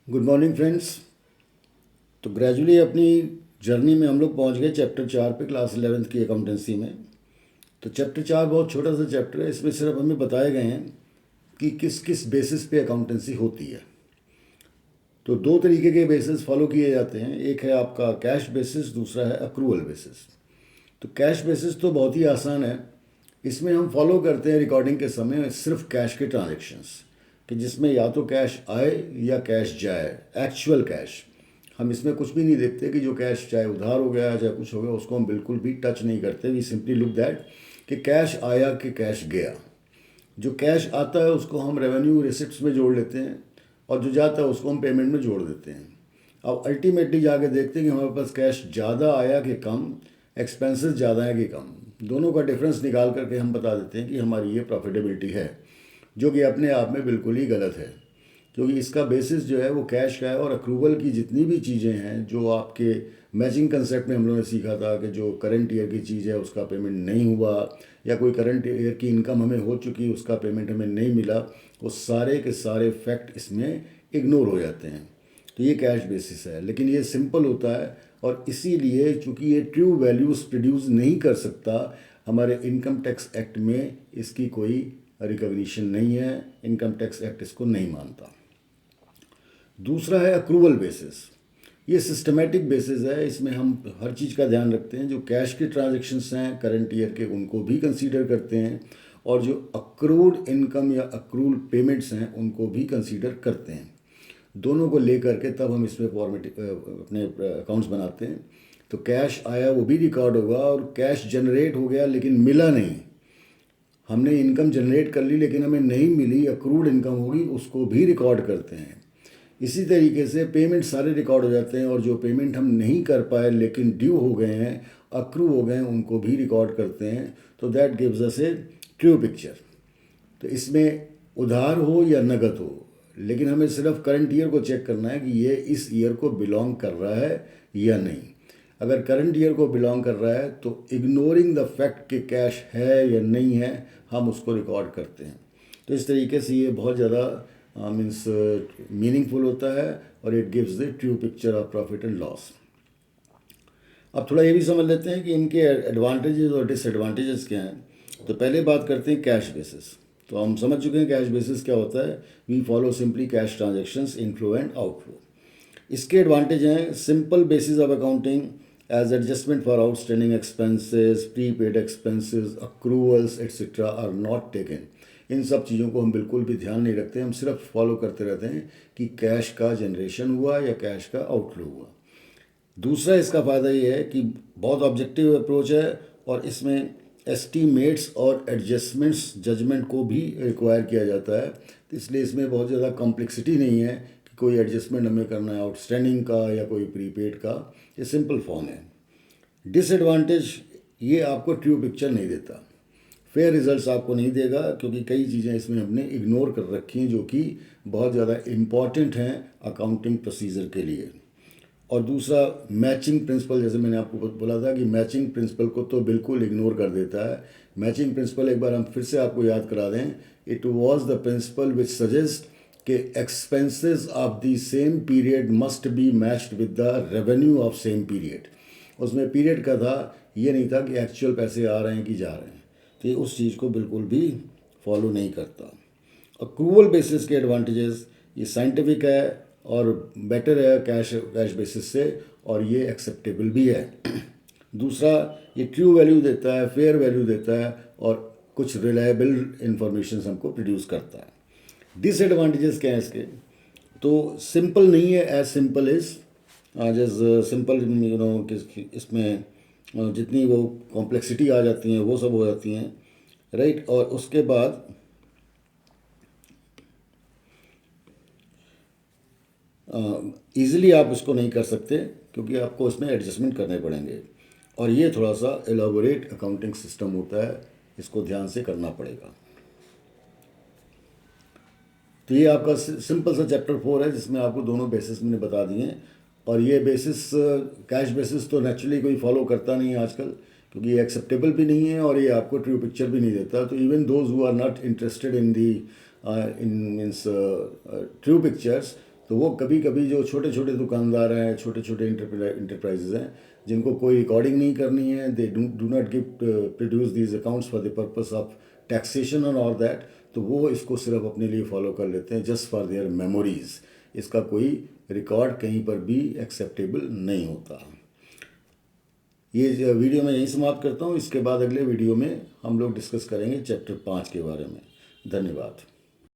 Good morning friends. तो gradually अपनी journey में हम लोग पहुंच गए चैप्टर 4 पे, क्लास 11th की अकाउंटेंसी में। तो चैप्टर 4 बहुत छोटा सा चैप्टर है। इसमें सिर्फ हमें बताए गए हैं कि किस किस बेसिस पे अकाउंटेंसी होती है। तो दो तरीके के बेसिस फॉलो किए जाते हैं, एक है आपका कैश बेसिस, दूसरा है अक्रूवल बेसिस। तो कैश बेसिस तो बहुत ही आसान है। इसमें हम फॉलो करते हैं रिकॉर्डिंग के समय सिर्फ कैश के ट्रांजेक्शन्स, कि जिसमें या तो कैश आए या कैश जाए, एक्चुअल कैश। हम इसमें कुछ भी नहीं देखते कि जो कैश चाहे उधार हो गया चाहे कुछ हो गया, उसको हम बिल्कुल भी टच नहीं करते। वी सिंपली लुक दैट कि कैश आया कि कैश गया। जो कैश आता है उसको हम रेवेन्यू रिसिप्ट्स में जोड़ लेते हैं, और जो जाता है उसको हम पेमेंट में जोड़ देते हैं। अब अल्टीमेटली जाके देखते हैं कि हमारे पास कैश ज़्यादा आया कि कम, एक्सपेंसेस ज़्यादा है कि कम। दोनों का डिफरेंस निकाल करके हम बता देते हैं कि हमारी ये प्रॉफिटेबिलिटी है, जो कि अपने आप में बिल्कुल ही गलत है, क्योंकि इसका बेसिस जो है वो कैश का है। और अक्रूवल की जितनी भी चीज़ें हैं जो आपके मैचिंग कंसेप्ट में हम लोगों ने सीखा था कि जो करंट ईयर की चीज़ है उसका पेमेंट नहीं हुआ, या कोई करंट ईयर की इनकम हमें हो चुकी उसका पेमेंट हमें नहीं मिला, वो सारे के सारे फैक्ट इसमें इग्नोर हो जाते हैं। तो ये कैश बेसिस है, लेकिन ये सिंपल होता है। और इसीलिए चूँकि ये ट्रू वैल्यूज़ प्रोड्यूस नहीं कर सकता, हमारे इनकम टैक्स एक्ट में इसकी कोई रिकॉग्निशन नहीं है। इनकम टैक्स एक्ट इसको नहीं मानता। दूसरा है अक्रूवल बेसिस। ये सिस्टमेटिक बेसिस है। इसमें हम हर चीज़ का ध्यान रखते हैं। जो कैश के ट्रांजेक्शन्स हैं करंट ईयर के, उनको भी कंसीडर करते हैं, और जो अक्रूड इनकम या अक्रूल पेमेंट्स हैं उनको भी कंसीडर करते हैं। दोनों को लेकर के तब हम इसमें फॉर्मेट अपने अकाउंट्स बनाते हैं। तो कैश आया वो भी रिकॉर्ड होगा, और कैश जनरेट हो गया लेकिन मिला नहीं, हमने इनकम जनरेट कर ली लेकिन हमें नहीं मिली, अक्रूड इनकम होगी, उसको भी रिकॉर्ड करते हैं। इसी तरीके से पेमेंट सारे रिकॉर्ड हो जाते हैं, और जो पेमेंट हम नहीं कर पाए लेकिन ड्यू हो गए हैं, अक्रू हो गए हैं, उनको भी रिकॉर्ड करते हैं। तो that gives us A true picture. तो इसमें उधार हो या नगद हो, लेकिन हमें सिर्फ करंट ईयर को चेक करना है कि ये इस ईयर को बिलोंग कर रहा है या नहीं। अगर करंट ईयर को बिलोंग कर रहा है तो इग्नोरिंग द फैक्ट कि कैश है या नहीं है, हम उसको रिकॉर्ड करते हैं। तो इस तरीके से ये बहुत ज़्यादा मीन्स मीनिंगफुल होता है, और it gives the true picture of profit and loss. अब थोड़ा ये भी समझ लेते हैं कि इनके एडवांटेजेस और डिसएडवांटेजेस क्या हैं। तो पहले बात करते हैं कैश बेसिस। तो हम समझ चुके हैं कैश बेसिस क्या होता है। We follow simply cash transactions, inflow and outflow. इसके एडवांटेज हैं simple basis of accounting as adjustment for outstanding expenses, prepaid expenses, accruals etcetera are not taken. इन सब चीज़ों को हम बिल्कुल भी ध्यान नहीं रखते। हम सिर्फ फॉलो करते रहते हैं कि कैश का जनरेशन हुआ या कैश का आउटफ्लो हुआ। दूसरा इसका फ़ायदा ये है कि बहुत ऑब्जेक्टिव अप्रोच है, और इसमें एस्टीमेट्स और एडजस्टमेंट्स जजमेंट को भी रिक्वायर किया जाता है। तो इसलिए इसमें बहुत ज़्यादा कॉम्प्लेक्सिटी नहीं है कि कोई एडजस्टमेंट हमें करना है आउटस्टैंडिंग का या कोई प्रीपेड का। ये सिंपल फॉर्म है। डिसएडवांटेज, ये आपको ट्रू पिक्चर नहीं देता, फेयर रिजल्ट्स आपको नहीं देगा, क्योंकि कई चीज़ें इसमें हमने इग्नोर कर रखी हैं जो कि बहुत ज़्यादा इम्पॉर्टेंट हैं अकाउंटिंग प्रोसीजर के लिए। और दूसरा मैचिंग प्रिंसिपल, जैसे मैंने आपको बोला था कि मैचिंग प्रिंसिपल को तो बिल्कुल इग्नोर कर देता है। मैचिंग प्रिंसिपल एक बार हम फिर से आपको याद करा दें। It was the principle which suggest कि expenses of the same period must be matched with the revenue of same period. उसमें पीरियड का था, ये नहीं था कि एक्चुअल पैसे आ रहे हैं कि जा रहे हैं। तो ये उस चीज़ को बिल्कुल भी फॉलो नहीं करता। अक्रूवल बेसिस के एडवांटेजेस, ये साइंटिफिक है और बेटर है कैश बेसिस से, और ये एक्सेप्टेबल भी है। दूसरा, ये ट्रू वैल्यू देता है, फेयर वैल्यू देता है, और कुछ रिलायबल इंफॉर्मेशन हमको प्रोड्यूस करता है। डिसएडवांटेजेस क्या है इसके? तो सिंपल नहीं है, एज सिंपल इज जैसे सिंपल इसमें जितनी वो कॉम्प्लेक्सिटी आ जाती हैं वो सब हो जाती हैं, राइट। और उसके बाद ईज़िली आप इसको नहीं कर सकते, क्योंकि आपको इसमें एडजस्टमेंट करने पड़ेंगे, और ये थोड़ा सा एलाबोरेट अकाउंटिंग सिस्टम होता है, इसको ध्यान से करना पड़ेगा। तो ये आपका सिंपल सा चैप्टर 4 है, जिसमें आपको दोनों बेसिस मैंने बता दिए हैं। और ये बेसिस कैश बेसिस तो नेचुरली कोई फॉलो करता नहीं है आजकल, क्योंकि ये एक्सेप्टेबल भी नहीं है और ये आपको ट्रू पिक्चर भी नहीं देता। तो even those who are not interested in the in means true pictures, तो वो कभी कभी जो छोटे छोटे दुकानदार हैं, छोटे छोटे इंटरप्राइजेज हैं, जिनको कोई रिकॉर्डिंग नहीं करनी है, they do not give produce these accounts for the purpose of taxation and all that, तो वो इसको सिर्फ अपने लिए फॉलो कर लेते हैं, जस्ट फॉर देयर मेमोरीज। इसका कोई रिकॉर्ड कहीं पर भी एक्सेप्टेबल नहीं होता। ये वीडियो मैं यहीं समाप्त करता हूँ। इसके बाद अगले वीडियो में हम लोग डिस्कस करेंगे चैप्टर 5 के बारे में। धन्यवाद।